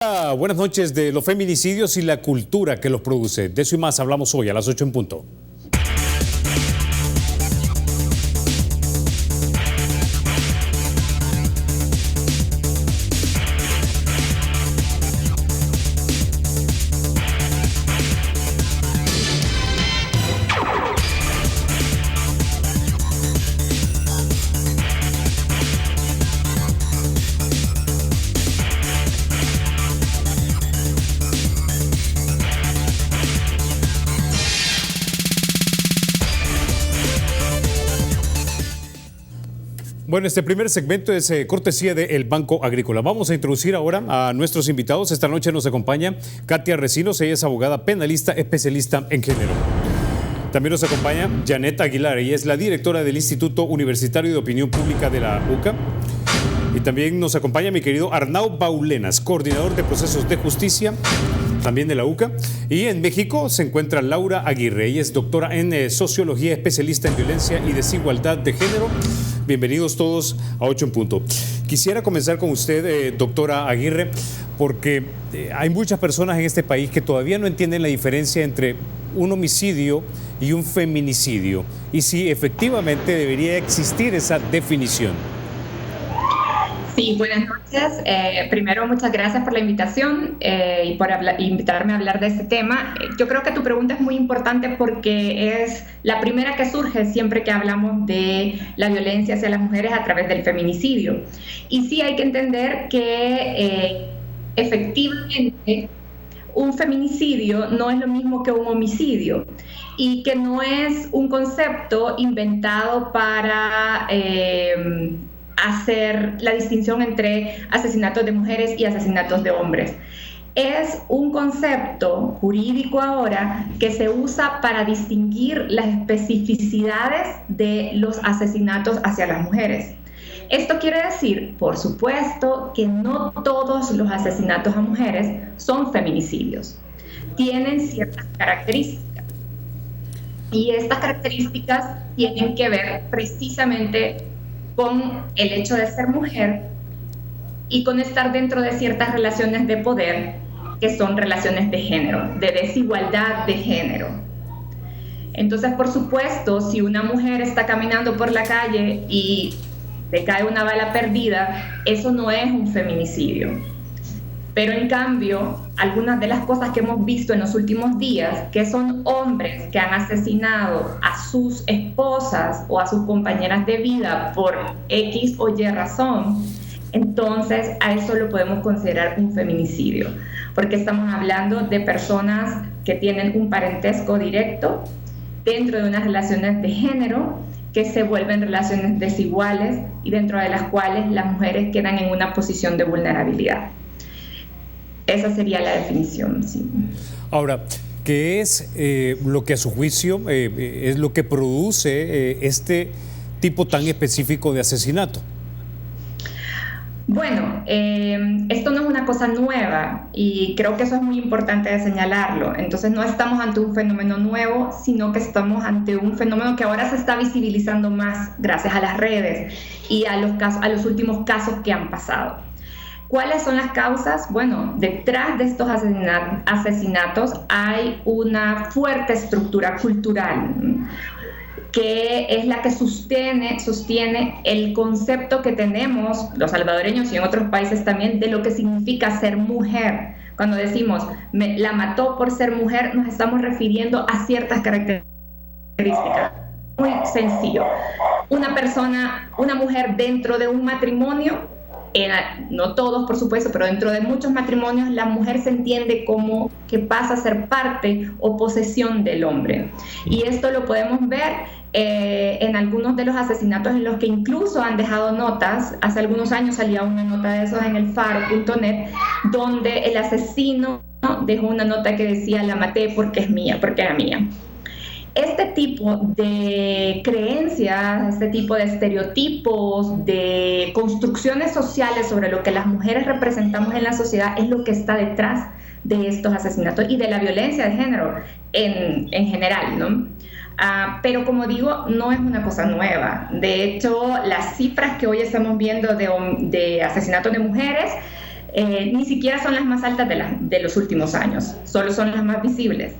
Buenas noches. De los feminicidios y la cultura que los produce. De eso y más hablamos hoy a las 8 en punto. Bueno, este primer segmento es cortesía del Banco Agrícola. Vamos a introducir ahora a nuestros invitados. Esta noche nos acompaña Katia Recinos, ella es abogada penalista especialista en género. También nos acompaña Janet Aguilar, ella es la directora del Instituto Universitario de Opinión Pública de la UCA. Y también nos acompaña mi querido Arnau Baulenas, coordinador de procesos de justicia, también de la UCA. Y en México se encuentra Laura Aguirre, ella es doctora en sociología, especialista en violencia y desigualdad de género. Bienvenidos todos a 8 en punto. Quisiera comenzar con usted, doctora Aguirre, porque hay muchas personas en este país que todavía no entienden la diferencia entre un homicidio y un feminicidio, y si efectivamente debería existir esa definición. Sí, buenas noches. Primero, muchas gracias por la invitación y por invitarme a hablar de este tema. Yo creo que tu pregunta es muy importante porque es la primera que surge siempre que hablamos de la violencia hacia las mujeres a través del feminicidio. Y sí hay que entender que efectivamente un feminicidio no es lo mismo que un homicidio y que no es un concepto inventado para hacer la distinción entre asesinatos de mujeres y asesinatos de hombres. Es un concepto jurídico ahora que se usa para distinguir las especificidades de los asesinatos hacia las mujeres. Esto quiere decir, por supuesto, que no todos los asesinatos a mujeres son feminicidios. Tienen ciertas características. Y estas características tienen que ver precisamente con el hecho de ser mujer y con estar dentro de ciertas relaciones de poder que son relaciones de género, de desigualdad de género. Entonces, por supuesto, si una mujer está caminando por la calle y le cae una bala perdida, eso no es un feminicidio. Pero en cambio, algunas de las cosas que hemos visto en los últimos días, que son hombres que han asesinado a sus esposas o a sus compañeras de vida por X o Y razón, entonces a eso lo podemos considerar un feminicidio, porque estamos hablando de personas que tienen un parentesco directo dentro de unas relaciones de género que se vuelven relaciones desiguales y dentro de las cuales las mujeres quedan en una posición de vulnerabilidad. Esa sería la definición, sí. Ahora, ¿qué es lo que a su juicio es lo que produce este tipo tan específico de asesinato? Bueno, esto no es una cosa nueva y creo que eso es muy importante de señalarlo. Entonces no estamos ante un fenómeno nuevo, sino que estamos ante un fenómeno que ahora se está visibilizando más gracias a las redes y a los últimos casos que han pasado. ¿Cuáles son las causas? Bueno, detrás de estos asesinatos hay una fuerte estructura cultural que es la que sostiene el concepto que tenemos los salvadoreños y en otros países también de lo que significa ser mujer. Cuando decimos la mató por ser mujer, nos estamos refiriendo a ciertas características. Muy sencillo. Una mujer dentro de un matrimonio, no todos por supuesto, pero dentro de muchos matrimonios la mujer se entiende como que pasa a ser parte o posesión del hombre. Y esto lo podemos ver en algunos de los asesinatos en los que incluso han dejado notas. Hace algunos años salía una nota de esos en el faro.net donde el asesino dejó una nota que decía la maté porque es mía, porque era mía. Este tipo de creencias, este tipo de estereotipos, de construcciones sociales sobre lo que las mujeres representamos en la sociedad es lo que está detrás de estos asesinatos y de la violencia de género en general, ¿no? Pero como digo, no es una cosa nueva. De hecho, las cifras que hoy estamos viendo de asesinatos de mujeres ni siquiera son las más altas de los últimos años, solo son las más visibles.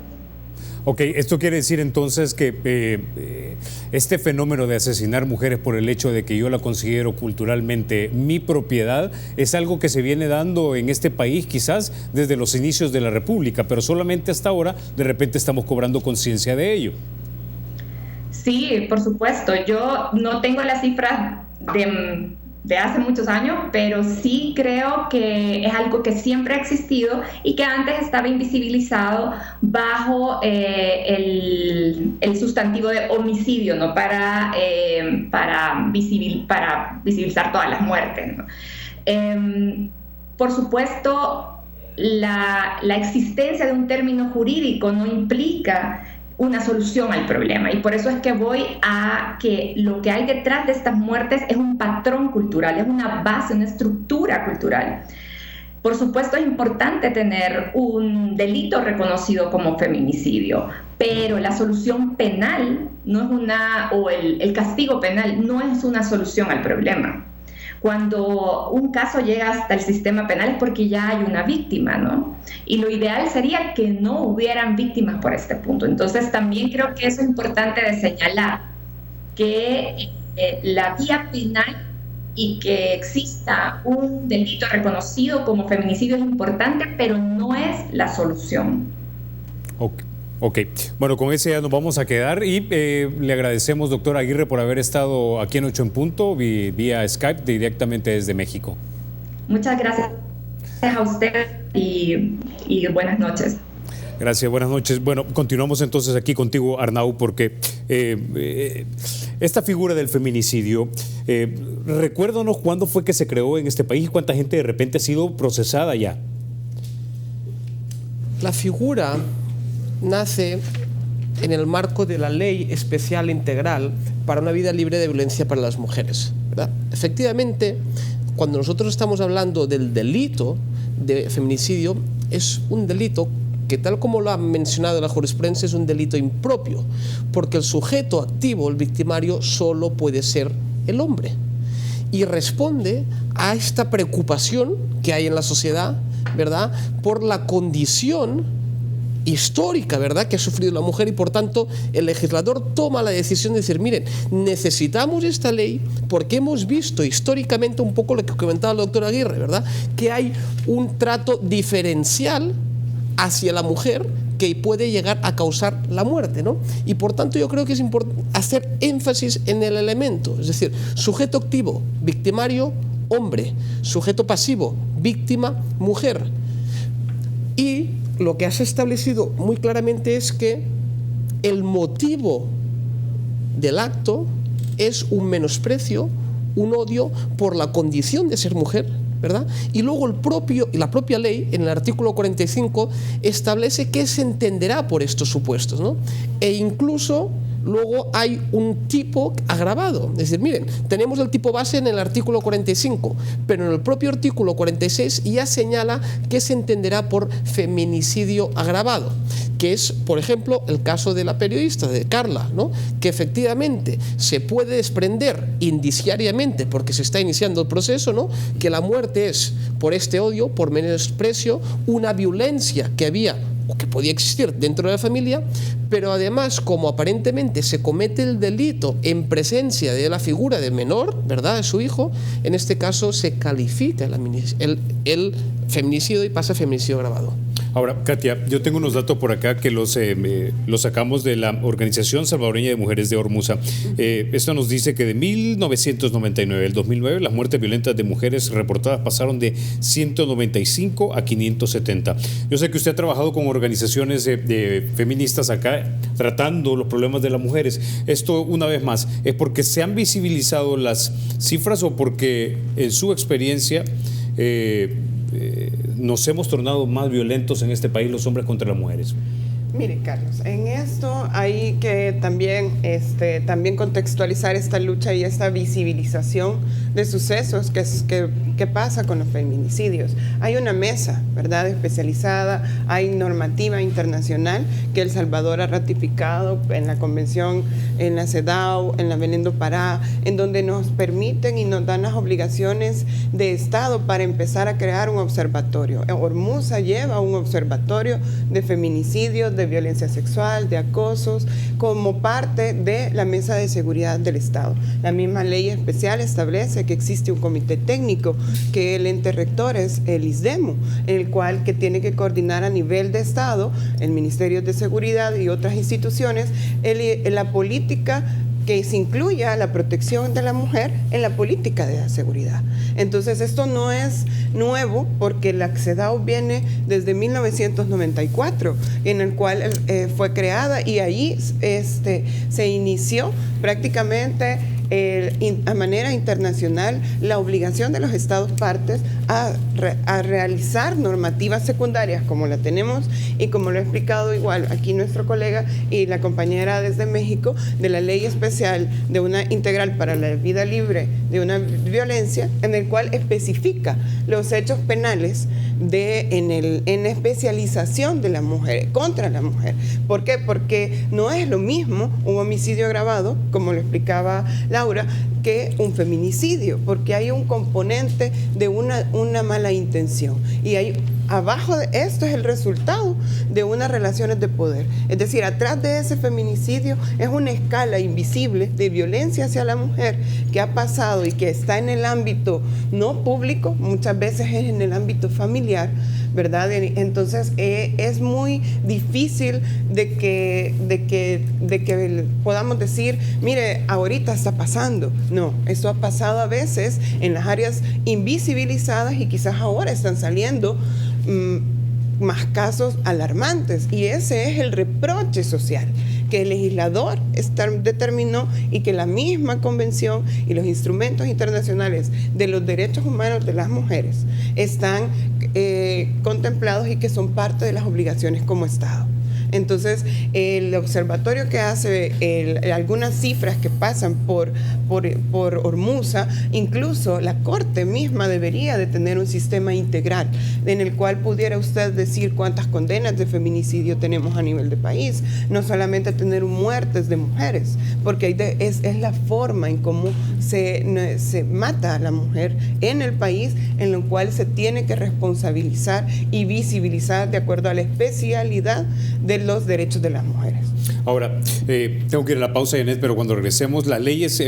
Ok, esto quiere decir entonces que este fenómeno de asesinar mujeres por el hecho de que yo la considero culturalmente mi propiedad es algo que se viene dando en este país quizás desde los inicios de la República, pero solamente hasta ahora de repente estamos cobrando conciencia de ello. Sí, por supuesto. Yo no tengo las cifras de hace muchos años, pero sí creo que es algo que siempre ha existido y que antes estaba invisibilizado bajo el sustantivo de homicidio, ¿no? Para visibilizar todas las muertes, ¿no? Por supuesto, la existencia de un término jurídico no implica una solución al problema, y por eso es que voy a que lo que hay detrás de estas muertes es un patrón cultural, es una base, una estructura cultural. Por supuesto es importante tener un delito reconocido como feminicidio, pero la solución penal no es o el castigo penal no es una solución al problema. Cuando un caso llega hasta el sistema penal es porque ya hay una víctima, ¿no? Y lo ideal sería que no hubieran víctimas por este punto. Entonces también creo que eso es importante de señalar, que la vía penal y que exista un delito reconocido como feminicidio es importante, pero no es la solución. Ok, bueno, con ese ya nos vamos a quedar y le agradecemos, doctora Aguirre, por haber estado aquí en 8 en Punto vía Skype directamente desde México. Muchas gracias a usted y buenas noches. Gracias, buenas noches. Bueno, continuamos entonces aquí contigo, Arnau, porque esta figura del feminicidio, recuérdanos cuándo fue que se creó en este país y cuánta gente de repente ha sido procesada ya. La figura nace en el marco de la Ley Especial Integral para una vida libre de violencia para las mujeres, ¿verdad? Efectivamente, cuando nosotros estamos hablando del delito de feminicidio, es un delito que, tal como lo ha mencionado la jurisprudencia, es un delito impropio, porque el sujeto activo, el victimario, solo puede ser el hombre, y responde a esta preocupación que hay en la sociedad, ¿verdad?, por la condición histórica, ¿verdad?, que ha sufrido la mujer, y por tanto el legislador toma la decisión de decir, miren, necesitamos esta ley porque hemos visto históricamente un poco lo que comentaba la doctora Aguirre, ¿verdad?, que hay un trato diferencial hacia la mujer que puede llegar a causar la muerte, ¿no? Y por tanto yo creo que es importante hacer énfasis en el elemento, es decir, sujeto activo, victimario, hombre; sujeto pasivo, víctima, mujer. Y lo que has establecido muy claramente es que el motivo del acto es un menosprecio, un odio por la condición de ser mujer, ¿verdad? Y luego la propia ley, en el artículo 45, establece qué se entenderá por estos supuestos, ¿no? E incluso luego hay un tipo agravado. Es decir, miren, tenemos el tipo base en el artículo 45, pero en el propio artículo 46 ya señala qué se entenderá por feminicidio agravado, que es, por ejemplo, el caso de la periodista, de Carla, ¿no?, que efectivamente se puede desprender indiciariamente, porque se está iniciando el proceso, ¿no?, que la muerte es por este odio, por menosprecio, una violencia que había o que podía existir dentro de la familia, pero además, como aparentemente se comete el delito en presencia de la figura de menor, ¿verdad?, de su hijo, en este caso se califica el feminicidio y pasa a feminicidio agravado. Ahora, Katia, yo tengo unos datos por acá que los sacamos de la Organización Salvadoreña de Mujeres de Hormuza. Esto nos dice que de 1999 al 2009 las muertes violentas de mujeres reportadas pasaron de 195 a 570. Yo sé que usted ha trabajado con organizaciones de feministas acá tratando los problemas de las mujeres. Esto, una vez más, ¿es porque se han visibilizado las cifras o porque en su experiencia nos hemos tornado más violentos en este país los hombres contra las mujeres? Mire, Carlos, en esto hay que también contextualizar esta lucha y esta visibilización de sucesos que pasa con los feminicidios. Hay una mesa, ¿verdad?, especializada, hay normativa internacional que El Salvador ha ratificado en la Convención, en la CEDAW, en la Belén do Pará, en donde nos permiten y nos dan las obligaciones de Estado para empezar a crear un observatorio. Hormuza lleva un observatorio de feminicidios, de violencia sexual, de acosos, como parte de la Mesa de Seguridad del Estado. La misma ley especial establece que existe un comité técnico, que el ente rector es el ISDEMU, el cual que tiene que coordinar a nivel de Estado, el Ministerio de Seguridad y otras instituciones, la política que se incluya la protección de la mujer en la política de la seguridad. Entonces, esto no es nuevo porque la CEDAW viene desde 1994, en el cual fue creada, y ahí se inició prácticamente a manera internacional la obligación de los Estados partes a realizar normativas secundarias como la tenemos y como lo ha explicado igual aquí nuestro colega y la compañera desde México, de la ley especial de una integral para la vida libre de una violencia, en el cual especifica los hechos penales en especialización de la mujer, contra la mujer. ¿Por qué? Porque no es lo mismo un homicidio agravado, como lo explicaba Laura, que un feminicidio, porque hay un componente de una mala intención. Y abajo de esto es el resultado de unas relaciones de poder. Es decir, atrás de ese feminicidio es una escala invisible de violencia hacia la mujer que ha pasado y que está en el ámbito no público, muchas veces es en el ámbito familiar, ¿verdad? Entonces es muy difícil de que podamos decir, mire, ahorita está pasando. No, esto ha pasado a veces en las áreas invisibilizadas y quizás ahora están saliendo más casos alarmantes, y ese es el reproche social que el legislador determinó y que la misma convención y los instrumentos internacionales de los derechos humanos de las mujeres están contemplados y que son parte de las obligaciones como Estado. Entonces, el observatorio que hace algunas cifras que pasan por Hormuza, incluso la Corte misma debería de tener un sistema integral en el cual pudiera usted decir cuántas condenas de feminicidio tenemos a nivel de país, no solamente tener muertes de mujeres, porque es la forma en cómo se mata a la mujer en el país, en lo cual se tiene que responsabilizar y visibilizar de acuerdo a la especialidad de los derechos de las mujeres. Ahora, tengo que ir a la pausa, Janet, pero cuando regresemos, las leyes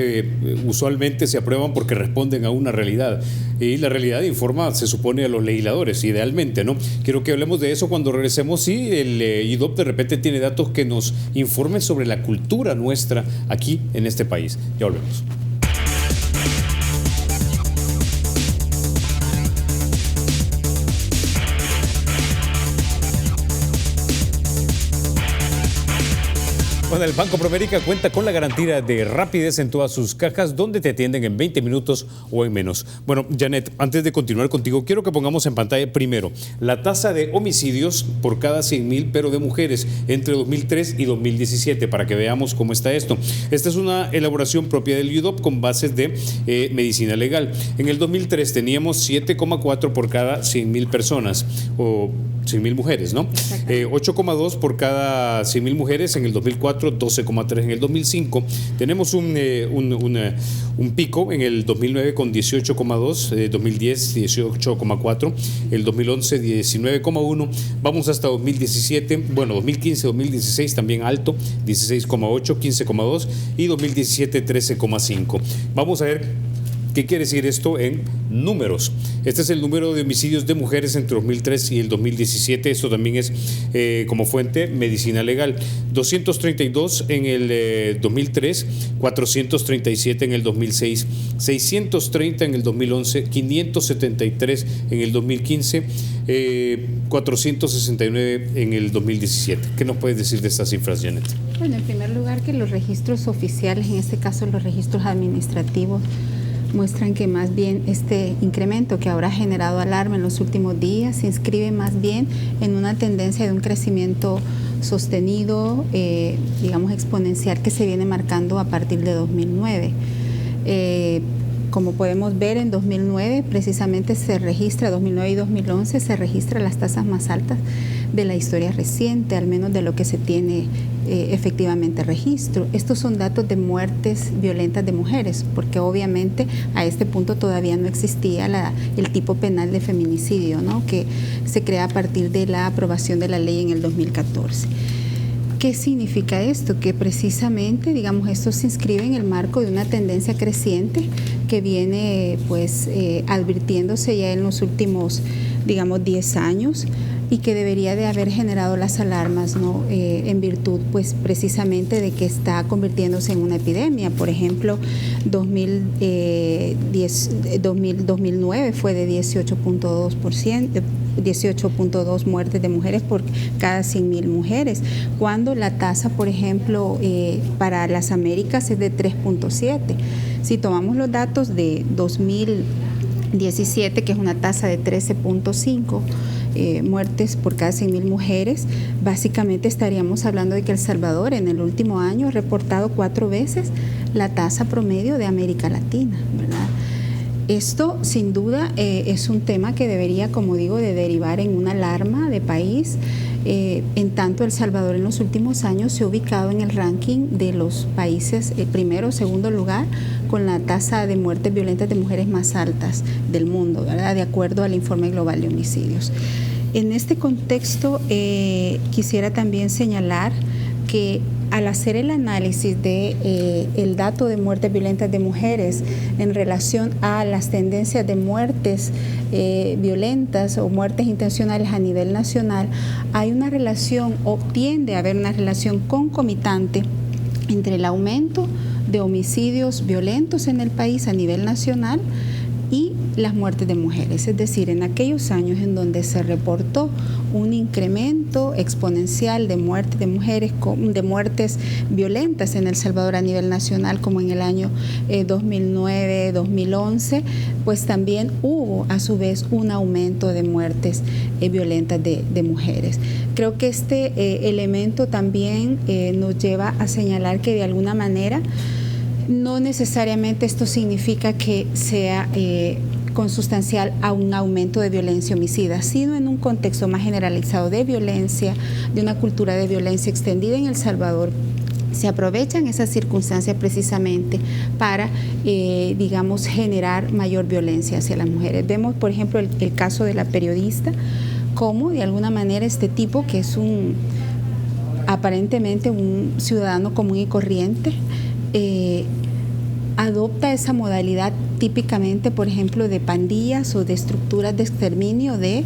usualmente se aprueban porque responden a una realidad, y la realidad informa, se supone, a los legisladores, idealmente, ¿no? Quiero que hablemos de eso cuando regresemos. Sí, el IDOP de repente tiene datos que nos informen sobre la cultura nuestra aquí en este país. Ya volvemos. Bueno, el Banco Promérica cuenta con la garantía de rapidez en todas sus cajas, donde te atienden en 20 minutos o en menos. Bueno, Janet, antes de continuar contigo, quiero que pongamos en pantalla primero la tasa de homicidios por cada 100,000, pero de mujeres, entre 2003 y 2017, para que veamos cómo está esto. Esta es una elaboración propia del IUDOP con bases de medicina legal. En el 2003 teníamos 7,4 por cada 100,000 personas, o 100,000 mujeres, ¿no? 8,2 por cada 100,000 mujeres en el 2004, 12,3 en el 2005. Tenemos un pico en el 2009 con 18,2, 2010 18,4, el 2011 19,1, vamos hasta 2017, bueno, 2015, 2016 también alto, 16,8, 15,2 y 2017 13,5. Vamos a ver ¿qué quiere decir esto en números? Este es el número de homicidios de mujeres entre 2003 y el 2017. Esto también es como fuente medicina legal. 232 en el 2003, 437 en el 2006, 630 en el 2011, 573 en el 2015, 469 en el 2017. ¿Qué nos puedes decir de estas cifras, Janet? Bueno, en primer lugar, que los registros oficiales, en este caso los registros administrativos, muestran que más bien este incremento que ahora ha generado alarma en los últimos días se inscribe más bien en una tendencia de un crecimiento sostenido, digamos exponencial, que se viene marcando a partir de 2009. Como podemos ver, en 2009 precisamente se registra, 2009 y 2011 se registran las tasas más altas de la historia reciente, al menos de lo que se tiene efectivamente registro. Estos son datos de muertes violentas de mujeres, porque obviamente a este punto todavía no existía el tipo penal de feminicidio, ¿no?, que se crea a partir de la aprobación de la ley en el 2014. ¿Qué significa esto? Que precisamente, digamos, esto se inscribe en el marco de una tendencia creciente que viene pues advirtiéndose ya en los últimos, digamos, 10 años y que debería de haber generado las alarmas, ¿no?, en virtud pues precisamente de que está convirtiéndose en una epidemia. Por ejemplo, 2009 fue de 18.2 muertes de mujeres por cada 100.000 mujeres, cuando la tasa, por ejemplo, para las Américas es de 3.7. Si tomamos los datos de 2017, que es una tasa de 13.5 muertes por cada 100.000 mujeres, básicamente estaríamos hablando de que El Salvador en el último año ha reportado 4 veces la tasa promedio de América Latina, ¿verdad? Esto, sin duda, es un tema que debería, como digo, de derivar en una alarma de país. En tanto, El Salvador en los últimos años se ha ubicado en el ranking de los países primero o segundo lugar con la tasa de muertes violentas de mujeres más altas del mundo, ¿verdad?, de acuerdo al Informe Global de Homicidios. En este contexto, quisiera también señalar que al hacer el análisis de el dato de muertes violentas de mujeres en relación a las tendencias de muertes violentas o muertes intencionales a nivel nacional, hay una relación, o tiende a haber una relación concomitante entre el aumento de homicidios violentos en el país a nivel nacional y las muertes de mujeres, es decir, en aquellos años en donde se reportó un incremento exponencial de muertes de mujeres, de muertes violentas en El Salvador a nivel nacional, como en el año 2009, 2011, pues también hubo a su vez un aumento de muertes violentas de mujeres. Creo que este elemento también nos lleva a señalar que de alguna manera no necesariamente esto significa que sea consustancial a un aumento de violencia homicida, sino en un contexto más generalizado de violencia, de una cultura de violencia extendida en El Salvador. Se aprovechan esas circunstancias precisamente para, digamos, generar mayor violencia hacia las mujeres. Vemos, por ejemplo, el caso de la periodista, cómo de alguna manera este tipo, que es aparentemente un ciudadano común y corriente, adopta esa modalidad típicamente, por ejemplo, de pandillas o de estructuras de exterminio, de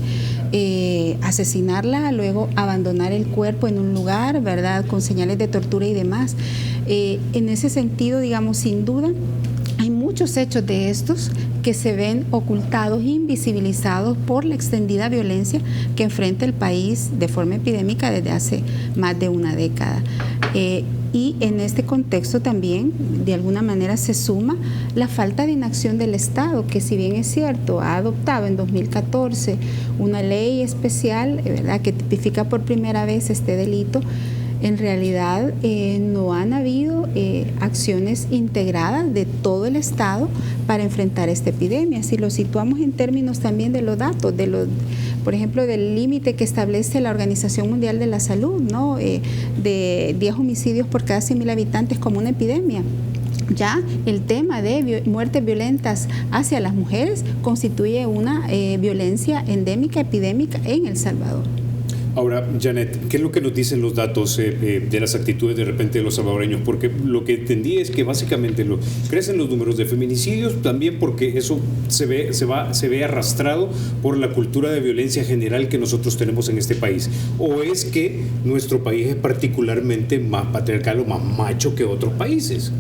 asesinarla, luego abandonar el cuerpo en un lugar, ¿verdad?, con señales de tortura y demás. En ese sentido, digamos, sin duda, hay muchos hechos de estos que se ven ocultados, invisibilizados por la extendida violencia que enfrenta el país de forma epidémica desde hace más de una década. Y en este contexto también, de alguna manera, se suma la falta de inacción del Estado, que si bien es cierto, ha adoptado en 2014 una ley especial, ¿verdad?, que tipifica por primera vez este delito. En realidad no han habido acciones integradas de todo el Estado para enfrentar esta epidemia. Si lo situamos en términos también de los datos, por ejemplo, del límite que establece la Organización Mundial de la Salud, ¿no?, de 10 homicidios por cada 100.000 habitantes como una epidemia. Ya el tema de muertes violentas hacia las mujeres constituye una violencia endémica, epidémica en El Salvador. Ahora, Janet, ¿qué es lo que nos dicen los datos de las actitudes de repente de los salvadoreños? Porque lo que entendí es que básicamente crecen los números de feminicidios, también porque eso se ve arrastrado por la cultura de violencia general que nosotros tenemos en este país. ¿O es que nuestro país es particularmente más patriarcal o más macho que otros países?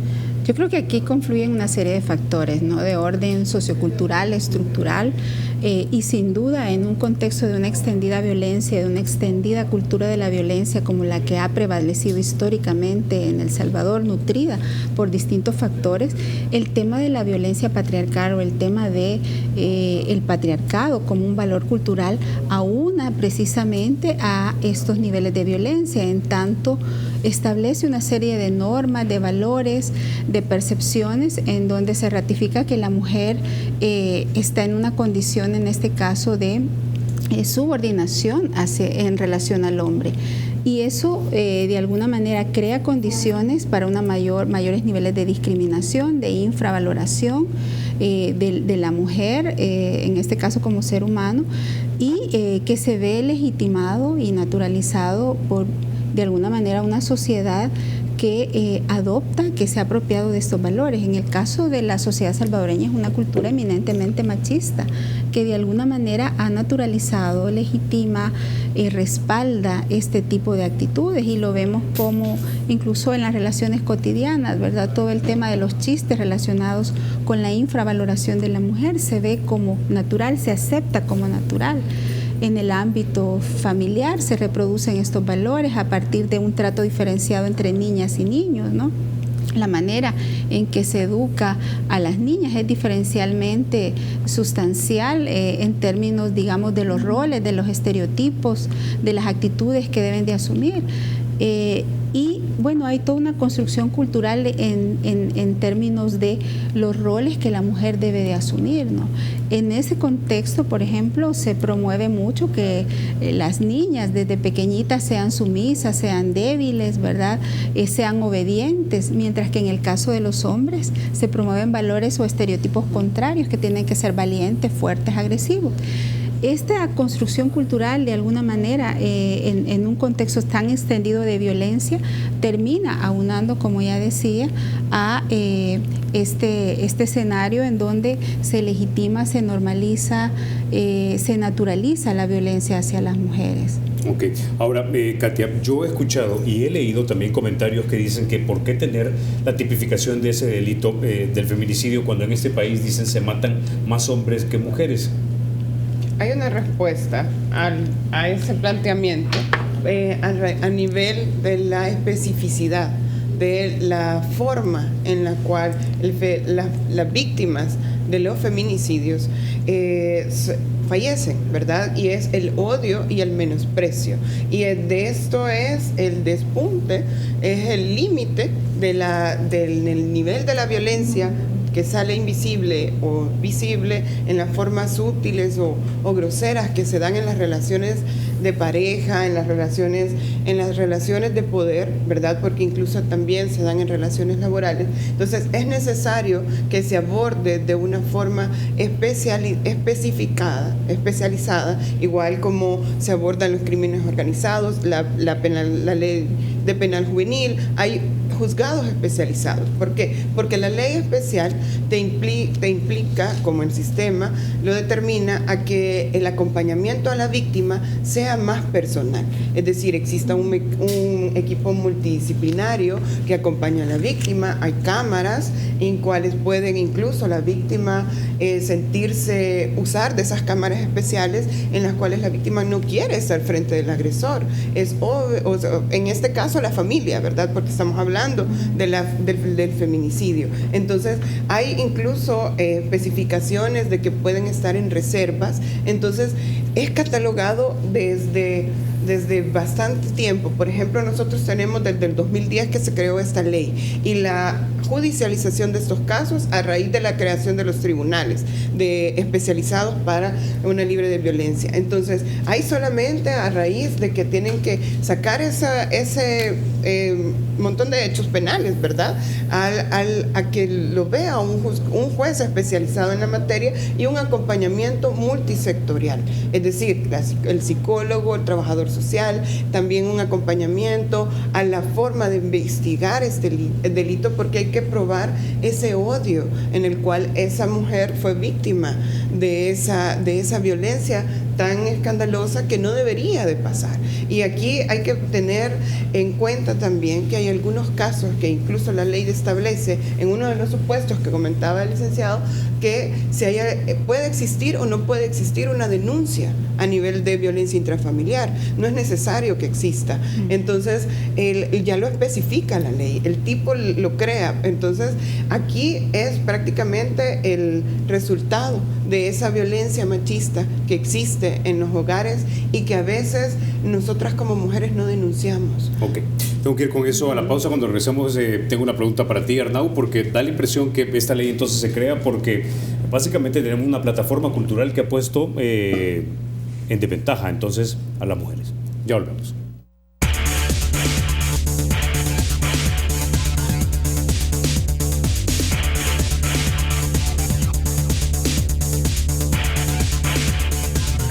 Yo creo que aquí confluyen una serie de factores, ¿no? De orden sociocultural, estructural, y sin duda en un contexto de una extendida violencia, de una extendida cultura de la violencia como la que ha prevalecido históricamente en El Salvador, nutrida por distintos factores, el tema de la violencia patriarcal o el tema de el patriarcado como un valor cultural aúna precisamente a estos niveles de violencia, en tanto establece una serie de normas, de valores, de percepciones en donde se ratifica que la mujer está en una condición, en este caso, de subordinación en relación al hombre. Y eso de alguna manera crea condiciones para mayores niveles de discriminación, de infravaloración de la mujer, en este caso como ser humano, y que se ve legitimado y naturalizado por, de alguna manera, una sociedad que adopta, que se ha apropiado de estos valores. En el caso de la sociedad salvadoreña es una cultura eminentemente machista, que de alguna manera ha naturalizado, legitima, respalda este tipo de actitudes, y lo vemos como incluso en las relaciones cotidianas, ¿verdad? Todo el tema de los chistes relacionados con la infravaloración de la mujer se ve como natural, se acepta como natural. En el ámbito familiar se reproducen estos valores a partir de un trato diferenciado entre niñas y niños, ¿no? La manera en que se educa a las niñas es diferencialmente sustancial en términos, digamos, de los roles, de los estereotipos, de las actitudes que deben de asumir. Y bueno, hay toda una construcción cultural en términos de los roles que la mujer debe de asumir, ¿no? En ese contexto, por ejemplo, se promueve mucho que las niñas desde pequeñitas sean sumisas, sean débiles, ¿verdad? Sean obedientes, mientras que en el caso de los hombres se promueven valores o estereotipos contrarios, que tienen que ser valientes, fuertes, agresivos. Esta construcción cultural, de alguna manera, en un contexto tan extendido de violencia, termina aunando, como ya decía, a este escenario en donde se legitima, se normaliza, se naturaliza la violencia hacia las mujeres. Ok, ahora Katia, yo he escuchado y he leído también comentarios que dicen que por qué tener la tipificación de ese delito del feminicidio cuando en este país dicen se matan más hombres que mujeres. Hay una respuesta a ese planteamiento a nivel de la especificidad, de la forma en la cual las víctimas de los feminicidios fallecen, ¿verdad? Y es el odio y el menosprecio. Y de esto es el despunte, es el límite del nivel de la violencia que sale invisible o visible en las formas útiles o groseras que se dan en las relaciones de pareja, en las relaciones de poder, ¿verdad? Porque incluso también se dan en relaciones laborales. Entonces es necesario que se aborde de una forma especializada, igual como se abordan los crímenes organizados, la ley de penal juvenil. Hay juzgados especializados. ¿Por qué? Porque la ley especial te implica, como el sistema lo determina, a que el acompañamiento a la víctima sea más personal. Es decir, exista un equipo multidisciplinario que acompaña a la víctima. Hay cámaras en cuales pueden incluso la víctima usar de esas cámaras especiales en las cuales la víctima no quiere estar frente del agresor. En este caso la familia, ¿verdad? Porque estamos hablando del feminicidio. Entonces hay incluso especificaciones de que pueden estar en reservas. Entonces es catalogado desde bastante tiempo. Por ejemplo, nosotros tenemos desde el 2010 que se creó esta ley, y la judicialización de estos casos a raíz de la creación de los tribunales especializados para una libre de violencia. Entonces, hay solamente a raíz de que tienen que sacar ese montón de hechos penales, ¿verdad? A que lo vea un juez especializado en la materia y un acompañamiento multisectorial. Es decir, el psicólogo, el trabajador social, también un acompañamiento a la forma de investigar el delito, porque hay que probar ese odio en el cual esa mujer fue víctima de esa violencia tan escandalosa que no debería de pasar. Y aquí hay que tener en cuenta también que hay algunos casos que incluso la ley establece, en uno de los supuestos que comentaba el licenciado, que puede existir o no puede existir una denuncia a nivel de violencia intrafamiliar. No es necesario que exista. Entonces, ya lo especifica la ley, el tipo lo crea. Entonces, aquí es prácticamente el resultado de esa violencia machista que existe en los hogares y que a veces nosotras como mujeres no denunciamos. Ok, tengo que ir con eso a la pausa. Cuando regresemos tengo una pregunta para ti, Arnau, porque da la impresión que esta ley entonces se crea porque básicamente tenemos una plataforma cultural que ha puesto en desventaja entonces a las mujeres. Ya volvemos.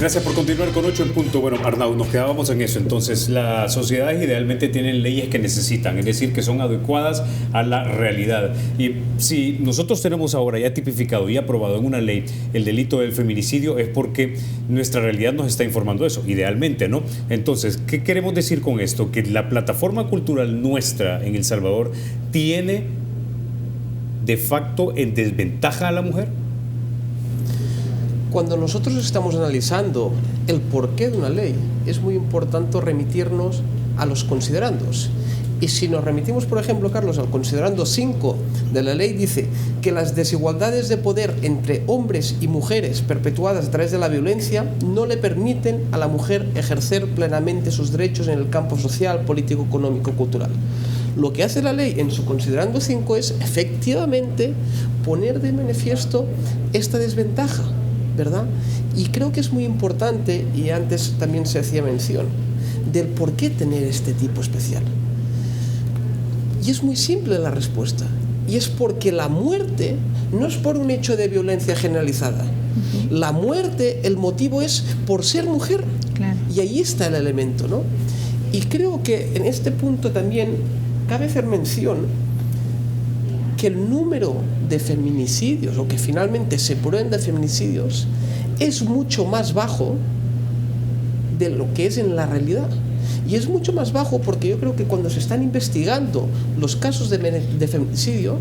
Gracias por continuar con 8 en punto. Bueno, Arnau, nos quedábamos en eso. Entonces, las sociedades idealmente tienen leyes que necesitan, es decir, que son adecuadas a la realidad. Y si nosotros tenemos ahora ya tipificado y aprobado en una ley el delito del feminicidio, es porque nuestra realidad nos está informando eso, idealmente, ¿no? Entonces, ¿qué queremos decir con esto? Que la plataforma cultural nuestra en El Salvador tiene de facto en desventaja a la mujer. Cuando nosotros estamos analizando el porqué de una ley, es muy importante remitirnos a los considerandos. Y si nos remitimos, por ejemplo, Carlos, al considerando 5 de la ley, dice que las desigualdades de poder entre hombres y mujeres perpetuadas a través de la violencia no le permiten a la mujer ejercer plenamente sus derechos en el campo social, político, económico, cultural. Lo que hace la ley en su considerando 5 es efectivamente poner de manifiesto esta desventaja, ¿verdad? Y creo que es muy importante, y antes también se hacía mención, del por qué tener este tipo especial. Y es muy simple la respuesta, y es porque la muerte no es por un hecho de violencia generalizada. La muerte, el motivo es por ser mujer. Claro. Y ahí está el elemento, ¿no? Y creo que en este punto también cabe hacer mención que el número de feminicidios, o que finalmente se prueben de feminicidios, es mucho más bajo de lo que es en la realidad. Y es mucho más bajo porque yo creo que cuando se están investigando los casos de feminicidio,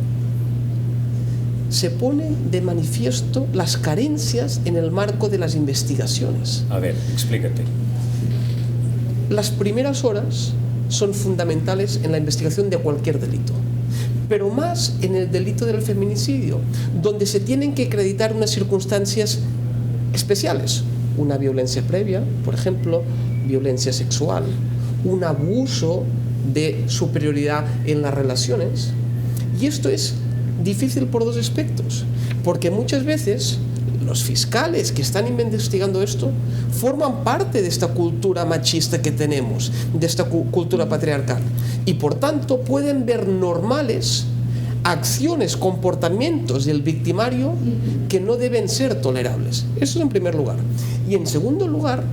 se ponen de manifiesto las carencias en el marco de las investigaciones. A ver, explícate. Las primeras horas son fundamentales en la investigación de cualquier delito, pero más en el delito del feminicidio, donde se tienen que acreditar unas circunstancias especiales, una violencia previa, por ejemplo, violencia sexual, un abuso de superioridad en las relaciones. Y esto es difícil por dos aspectos, porque muchas veces los fiscales que están investigando esto forman parte de esta cultura machista que tenemos, de esta cultura patriarcal, y por tanto pueden ver normales acciones, comportamientos del victimario que no deben ser tolerables. Eso en primer lugar. Y en segundo lugar,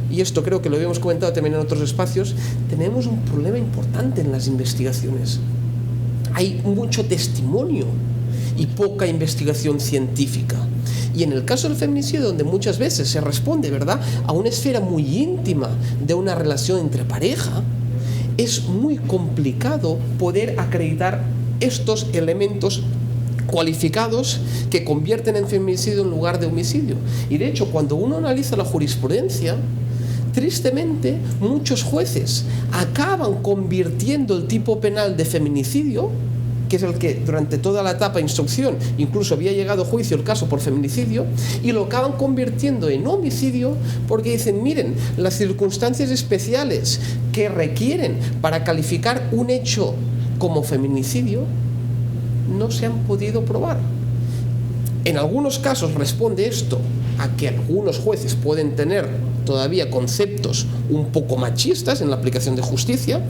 y esto creo que lo habíamos comentado también en otros espacios, tenemos un problema importante en las investigaciones. Hay mucho testimonio y poca investigación científica. Y en el caso del feminicidio, donde muchas veces se responde, ¿verdad?, a una esfera muy íntima de una relación entre pareja, es muy complicado poder acreditar estos elementos cualificados que convierten en feminicidio en lugar de homicidio. Y de hecho, cuando uno analiza la jurisprudencia, tristemente muchos jueces acaban convirtiendo el tipo penal de feminicidio, que es el que durante toda la etapa de instrucción incluso había llegado a juicio el caso por feminicidio, y lo acaban convirtiendo en homicidio porque dicen, miren, las circunstancias especiales que requieren para calificar un hecho como feminicidio no se han podido probar. En algunos casos responde esto a que algunos jueces pueden tener todavía conceptos un poco machistas en la aplicación de justicia,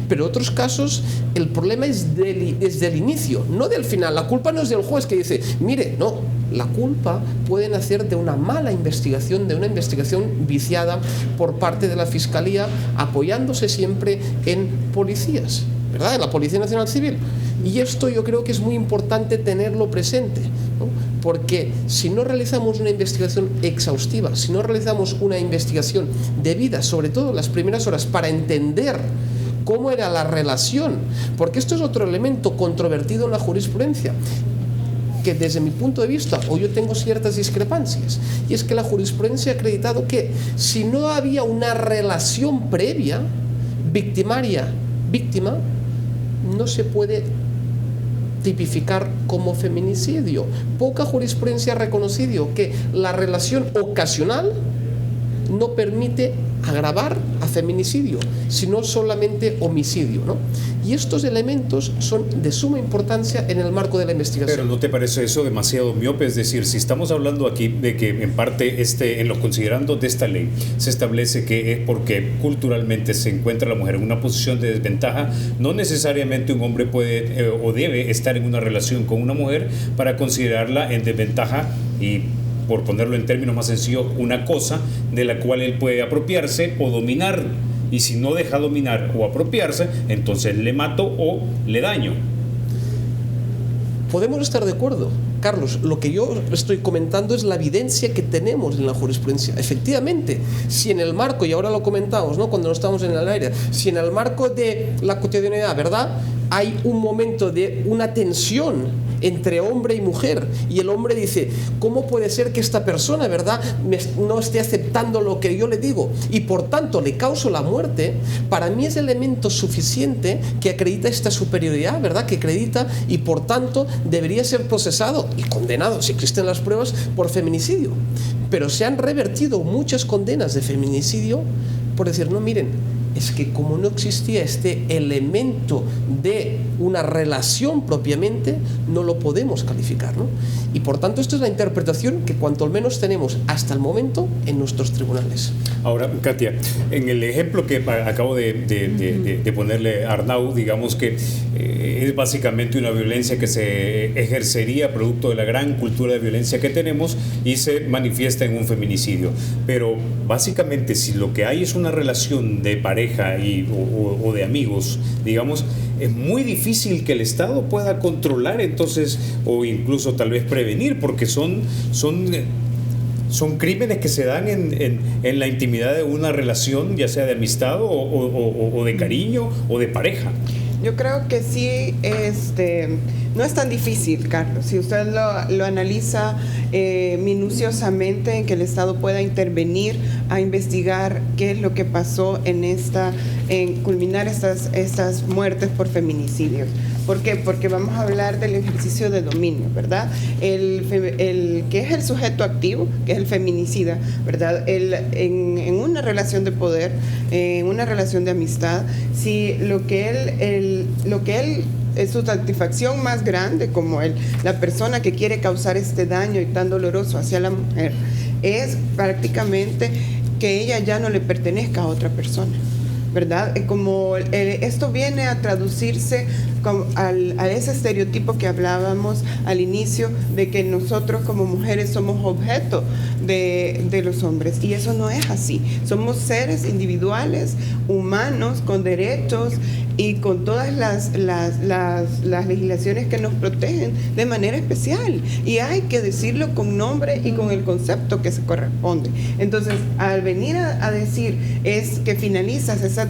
pero en otros casos el problema es desde el inicio, no del final. La culpa no es del juez que dice, mire, no, la culpa puede nacer de una mala investigación, de una investigación viciada por parte de la Fiscalía, apoyándose siempre en policías, ¿verdad?, en la Policía Nacional Civil. Y esto yo creo que es muy importante tenerlo presente, ¿no? porque si no realizamos una investigación exhaustiva, si no realizamos una investigación debida, sobre todo en las primeras horas, para entender cómo era la relación, porque esto es otro elemento controvertido en la jurisprudencia, que desde mi punto de vista, o yo tengo ciertas discrepancias, y es que la jurisprudencia ha acreditado que si no había una relación previa, victimaria-víctima, no se puede tipificar como feminicidio. Poca jurisprudencia ha reconocido que la relación ocasional no permite agravar a feminicidio, sino solamente homicidio, ¿no? Y estos elementos son de suma importancia en el marco de la investigación. Pero ¿no te parece eso demasiado miope? Es decir, si estamos hablando aquí de que en parte en los considerandos de esta ley se establece que es porque culturalmente se encuentra la mujer en una posición de desventaja, no necesariamente un hombre puede o debe estar en una relación con una mujer para considerarla en desventaja y, por ponerlo en términos más sencillos, una cosa de la cual él puede apropiarse o dominar. Y si no deja dominar o apropiarse, entonces le mato o le daño. Podemos estar de acuerdo, Carlos. Lo que yo estoy comentando es la evidencia que tenemos en la jurisprudencia. Efectivamente, si en el marco, y ahora lo comentamos, ¿no?, cuando no estamos en el aire, si en el marco de la cotidianidad, ¿verdad?, hay un momento de una tensión entre hombre y mujer, y el hombre dice, ¿cómo puede ser que esta persona, verdad, no esté aceptando lo que yo le digo y por tanto le causo la muerte? Para mí es elemento suficiente que acredita esta superioridad, verdad, que acredita, y por tanto debería ser procesado y condenado, si existen las pruebas, por feminicidio. Pero se han revertido muchas condenas de feminicidio por decir, no, miren, es que como no existía este elemento de una relación propiamente, no lo podemos calificar, ¿no? Y por tanto esta es la interpretación que cuanto menos tenemos hasta el momento en nuestros tribunales. Ahora, Katia, en el ejemplo que acabo de ponerle a Arnau, digamos que es básicamente una violencia que se ejercería producto de la gran cultura de violencia que tenemos y se manifiesta en un feminicidio. Pero básicamente, si lo que hay es una relación de pareja o de amigos, digamos, es muy difícil que el Estado pueda controlar entonces, o incluso tal vez prevenir, porque son crímenes que se dan en la intimidad de una relación, ya sea de amistad o de cariño o de pareja. Yo creo que sí, no es tan difícil, Carlos. Si usted lo analiza minuciosamente, en que el Estado pueda intervenir a investigar qué es lo que pasó en culminar estas muertes por feminicidios. ¿Por qué? Porque vamos a hablar del ejercicio de dominio, ¿verdad? El que es el sujeto activo, que es el feminicida, ¿verdad? En una relación de poder, en una relación de amistad, si lo que él es su satisfacción más grande, como la persona que quiere causar este daño y tan doloroso hacia la mujer, es prácticamente que ella ya no le pertenezca a otra persona, ¿verdad? Como esto viene a traducirse a ese estereotipo que hablábamos al inicio, de que nosotros como mujeres somos objeto de los hombres, y eso no es así. Somos seres individuales, humanos, con derechos y con todas las legislaciones que nos protegen de manera especial, y hay que decirlo con nombre y con el concepto que se corresponde. Entonces, al venir a decir es que finalizas esas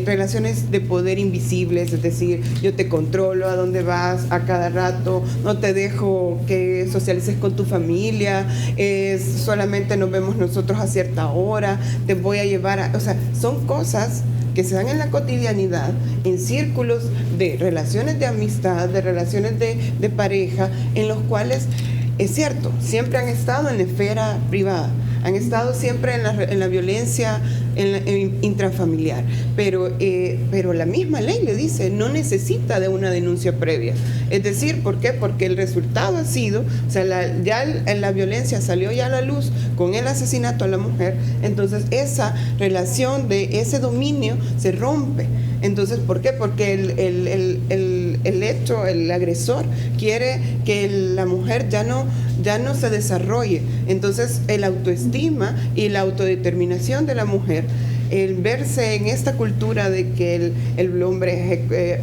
relaciones de poder invisibles, es decir, yo te controlo a dónde vas a cada rato, no te dejo que socialices con tu familia, solamente nos vemos nosotros a cierta hora, te voy a llevar o sea, son cosas que se dan en la cotidianidad, en círculos de relaciones de amistad, de relaciones de pareja, en los cuales, es cierto, siempre han estado en la esfera privada, han estado siempre en la violencia intrafamiliar, pero la misma ley le dice, no necesita de una denuncia previa. Es decir, ¿por qué? Porque el resultado ha sido, o sea, la violencia salió ya a la luz con el asesinato a la mujer, entonces esa relación de ese dominio se rompe. Entonces, ¿por qué? Porque el agresor quiere que la mujer ya no se desarrolle. Entonces, el autoestima y la autodeterminación de la mujer el verse en esta cultura de que el hombre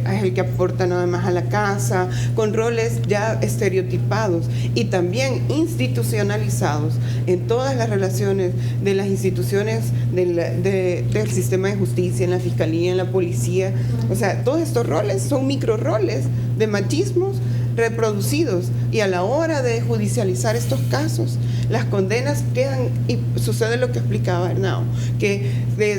es el que aporta nada más a la casa, con roles ya estereotipados y también institucionalizados en todas las relaciones de las instituciones del sistema de justicia, en la fiscalía, en la policía. O sea, todos estos roles son micro roles de machismos reproducidos, y a la hora de judicializar estos casos, las condenas quedan, y sucede lo que explicaba Hernán, que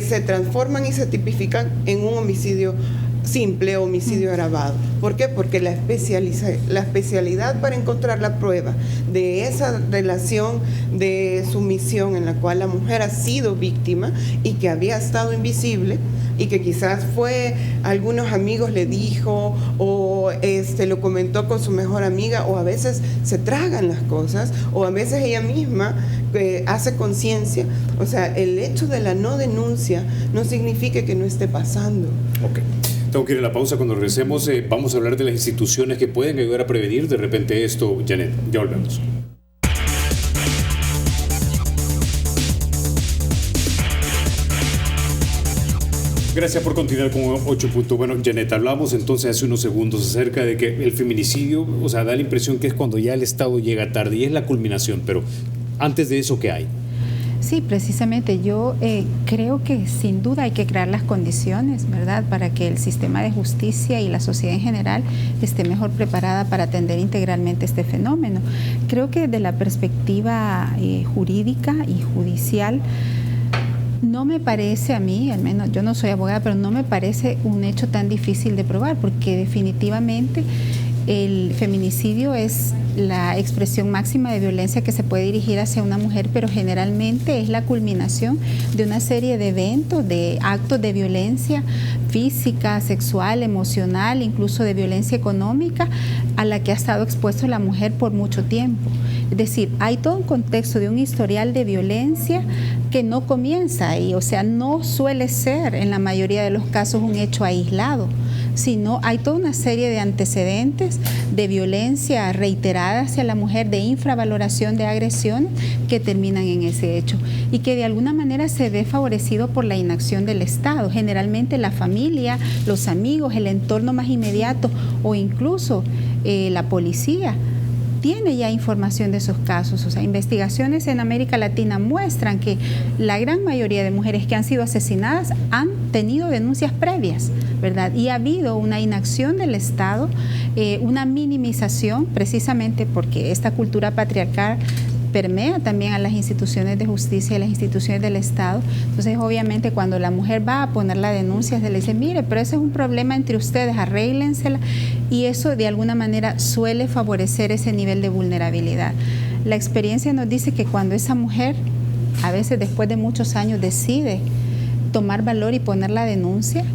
se transforman y se tipifican en un homicidio simple, homicidio agravado. ¿Por qué? Porque la especialidad para encontrar la prueba de esa relación de sumisión en la cual la mujer ha sido víctima y que había estado invisible, y que quizás algunos amigos le dijo o lo comentó con su mejor amiga, o a veces se tragan las cosas, o a veces ella misma hace conciencia. O sea, el hecho de la no denuncia no significa que no esté pasando. Ok. Tengo que ir a la pausa. Cuando regresemos vamos a hablar de las instituciones que pueden ayudar a prevenir de repente esto. Janet, ya volvemos. Gracias por continuar con 8 puntos. Bueno, Janet, hablamos entonces hace unos segundos acerca de que el feminicidio, o sea, da la impresión que es cuando ya el Estado llega tarde y es la culminación, pero antes de eso, ¿qué hay? Sí, precisamente. Yo creo que sin duda hay que crear las condiciones, ¿verdad?, para que el sistema de justicia y la sociedad en general esté mejor preparada para atender integralmente este fenómeno. Creo que desde la perspectiva jurídica y judicial, no me parece a mí, al menos yo no soy abogada, pero no me parece un hecho tan difícil de probar, porque definitivamente el feminicidio es la expresión máxima de violencia que se puede dirigir hacia una mujer, pero generalmente es la culminación de una serie de eventos, de actos de violencia física, sexual, emocional, incluso de violencia económica, a la que ha estado expuesta la mujer por mucho tiempo. Es decir, hay todo un contexto de un historial de violencia que no comienza ahí, o sea, no suele ser en la mayoría de los casos un hecho aislado, sino hay toda una serie de antecedentes de violencia reiterada hacia la mujer, de infravaloración de agresión que terminan en ese hecho y que de alguna manera se ve favorecido por la inacción del Estado, generalmente la familia, los amigos, el entorno más inmediato o incluso la policía tiene ya información de esos casos. O sea, investigaciones en América Latina muestran que la gran mayoría de mujeres que han sido asesinadas han tenido denuncias previas, ¿verdad? Y ha habido una inacción del Estado, una minimización, precisamente porque esta cultura patriarcal permea también a las instituciones de justicia y las instituciones del Estado. Entonces, obviamente, cuando la mujer va a poner la denuncia, se le dice, mire, pero ese es un problema entre ustedes, arréglensela, y eso de alguna manera suele favorecer ese nivel de vulnerabilidad. La experiencia nos dice que cuando esa mujer, a veces después de muchos años, decide tomar valor y poner la denuncia,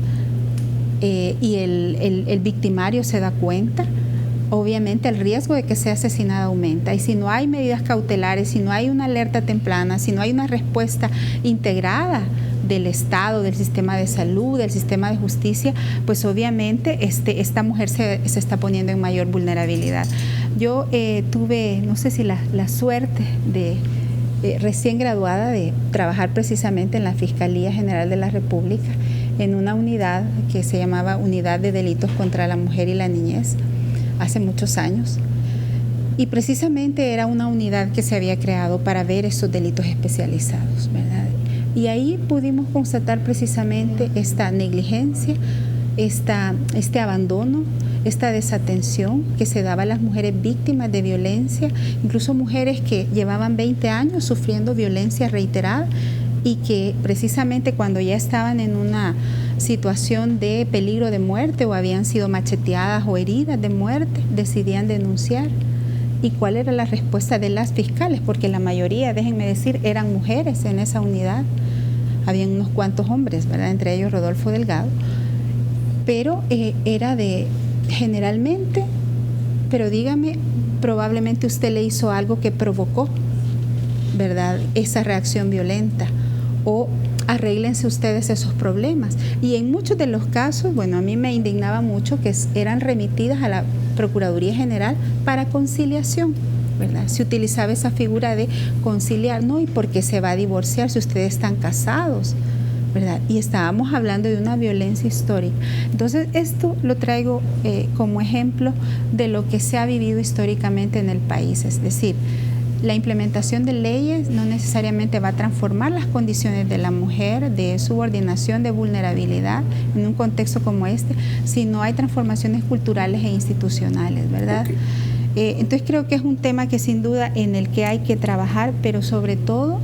y el victimario se da cuenta, obviamente el riesgo de que sea asesinada aumenta. Y si no hay medidas cautelares, si no hay una alerta temprana, si no hay una respuesta integrada del Estado, del sistema de salud, del sistema de justicia, pues obviamente esta mujer se está poniendo en mayor vulnerabilidad. Yo tuve, no sé si la suerte de recién graduada de trabajar precisamente en la Fiscalía General de la República, en una unidad que se llamaba Unidad de Delitos contra la Mujer y la Niñez, hace muchos años, y precisamente era una unidad que se había creado para ver estos delitos especializados, ¿verdad? Y ahí pudimos constatar precisamente esta negligencia, este abandono, esta desatención que se daba a las mujeres víctimas de violencia, incluso mujeres que llevaban 20 años sufriendo violencia reiterada y que precisamente cuando ya estaban en una situación de peligro de muerte o habían sido macheteadas o heridas de muerte, decidían denunciar. ¿Y cuál era la respuesta de las fiscales? Porque la mayoría, déjenme decir, eran mujeres en esa unidad. Habían unos cuantos hombres, ¿verdad? Entre ellos Rodolfo Delgado. Pero era de, generalmente, pero dígame, probablemente usted le hizo algo que provocó, ¿verdad?, esa reacción violenta, o arréglense ustedes esos problemas. Y en muchos de los casos, bueno, a mí me indignaba mucho que eran remitidas a la Procuraduría General para conciliación, ¿verdad? Se utilizaba esa figura de conciliar, ¿no? ¿Y por qué se va a divorciar si ustedes están casados? ¿verdad? Y estábamos hablando de una violencia histórica. Entonces, esto lo traigo como ejemplo de lo que se ha vivido históricamente en el país. Es decir, la implementación de leyes no necesariamente va a transformar las condiciones de la mujer, de subordinación, de vulnerabilidad en un contexto como este, si no hay transformaciones culturales e institucionales, ¿verdad? Okay. Entonces creo que es un tema que sin duda en el que hay que trabajar, pero sobre todo,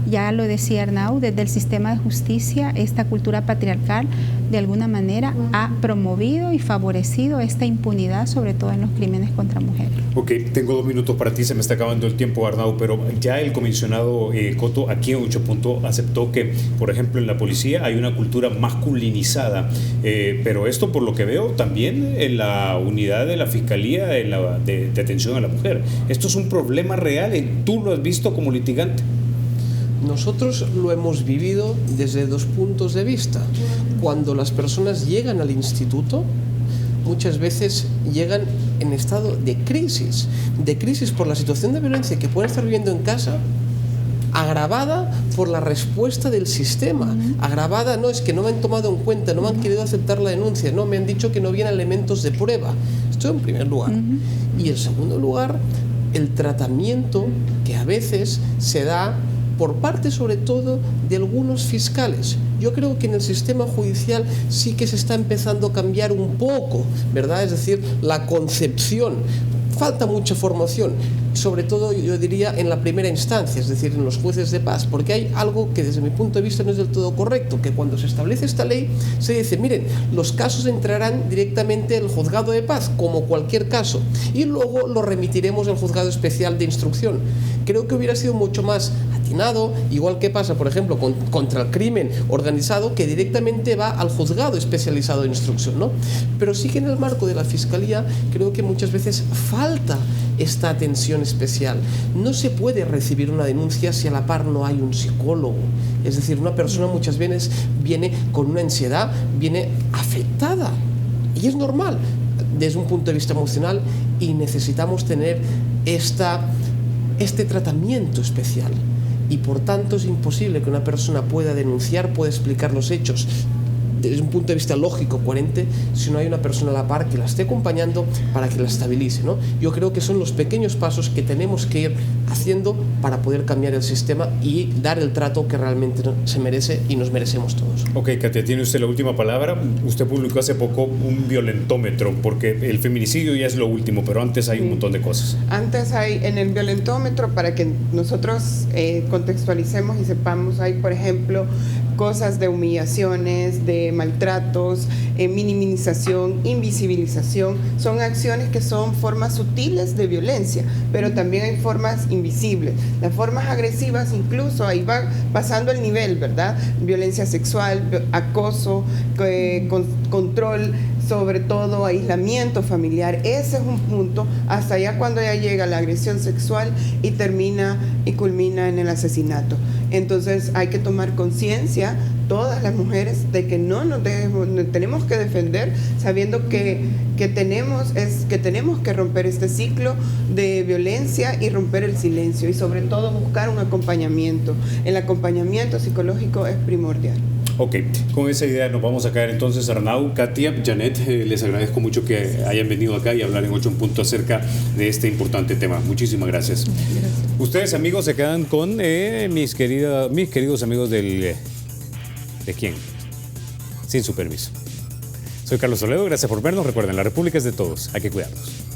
ya lo decía Arnau, desde el sistema de justicia, esta cultura patriarcal de alguna manera ha promovido y favorecido esta impunidad, sobre todo en los crímenes contra mujeres. Ok, tengo 2 minutos para ti, se me está acabando el tiempo, Arnau, pero ya el comisionado Coto aquí en 8 Punto aceptó que, por ejemplo, en la policía hay una cultura masculinizada, pero esto, por lo que veo, también en la unidad de la Fiscalía de atención a la mujer. Esto es un problema real, tú lo has visto como litigante. Nosotros lo hemos vivido desde 2 puntos de vista. Cuando las personas llegan al instituto, muchas veces llegan en estado de crisis por la situación de violencia que pueden estar viviendo en casa, agravada por la respuesta del sistema, agravada, no es que no me han tomado en cuenta, no me han querido aceptar la denuncia, no, me han dicho que no había elementos de prueba. Esto en primer lugar. Y en segundo lugar, el tratamiento que a veces se da por parte sobre todo de algunos fiscales. Yo creo que en el sistema judicial sí que se está empezando a cambiar un poco, ¿verdad? Es decir, la concepción. Falta mucha formación, sobre todo yo diría en la primera instancia, es decir, en los jueces de paz, porque hay algo que desde mi punto de vista no es del todo correcto, que cuando se establece esta ley se dice, miren, los casos entrarán directamente al juzgado de paz, como cualquier caso, y luego lo remitiremos al juzgado especial de instrucción. Creo que hubiera sido mucho más atinado, igual que pasa, por ejemplo, contra el crimen organizado, que directamente va al juzgado especializado de instrucción, ¿no? Pero sí que en el marco de la Fiscalía creo que muchas veces falta esta atención especial. No se puede recibir una denuncia si a la par no hay un psicólogo. Es decir, una persona muchas veces viene con una ansiedad, viene afectada, y es normal desde un punto de vista emocional, y necesitamos tener este tratamiento especial. Y por tanto es imposible que una persona pueda denunciar, pueda explicar los hechos desde un punto de vista lógico, coherente, si no hay una persona a la par que la esté acompañando para que la estabilice, ¿no? Yo creo que son los pequeños pasos que tenemos que ir haciendo para poder cambiar el sistema y dar el trato que realmente se merece y nos merecemos todos. Ok, Katia, tiene usted la última palabra. Usted publicó hace poco un violentómetro, porque el feminicidio ya es lo último, pero antes hay un montón de cosas. Antes hay, en el violentómetro, para que nosotros contextualicemos y sepamos, hay, por ejemplo, cosas de humillaciones, de maltratos, minimización, invisibilización. Son acciones que son formas sutiles de violencia, pero también hay formas invisibles. Las formas agresivas incluso, ahí va pasando el nivel, ¿verdad? Violencia sexual, acoso, control, sobre todo aislamiento familiar. Ese es un punto, hasta allá cuando ya llega la agresión sexual y termina y culmina en el asesinato. Entonces hay que tomar conciencia, todas las mujeres, de que no nos tenemos que defender, sabiendo que tenemos que romper este ciclo de violencia y romper el silencio, y sobre todo buscar un acompañamiento. El acompañamiento psicológico es primordial. Ok, con esa idea nos vamos a caer entonces. Arnau, Katia, Janet, les agradezco mucho que hayan venido acá y hablar en 8 Punto acerca de este importante tema. Muchísimas gracias. Gracias. Ustedes, amigos, se quedan con mis queridos amigos ¿de quién? Sin su permiso. Soy Carlos Toledo, gracias por vernos. Recuerden, la República es de todos, hay que cuidarnos.